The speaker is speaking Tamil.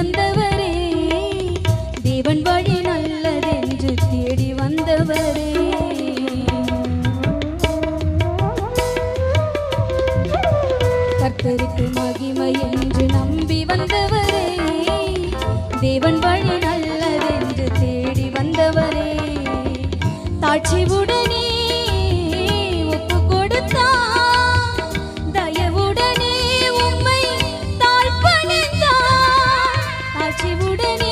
வந்தவரே, தேவன் வழி நல்லதென்று தேடி வந்தவரே. கர்த்தருக்கு மகிமை என்று நம்பி வந்தவரே, தேவன் வழி நல்லதென்று தேடி வந்தவரே. தாட்சிவுடனே ஒப்பு கொடுத்தார், தயவுடனே உம்மை தாழ்பணிந்தார். தாட்சிவுடனே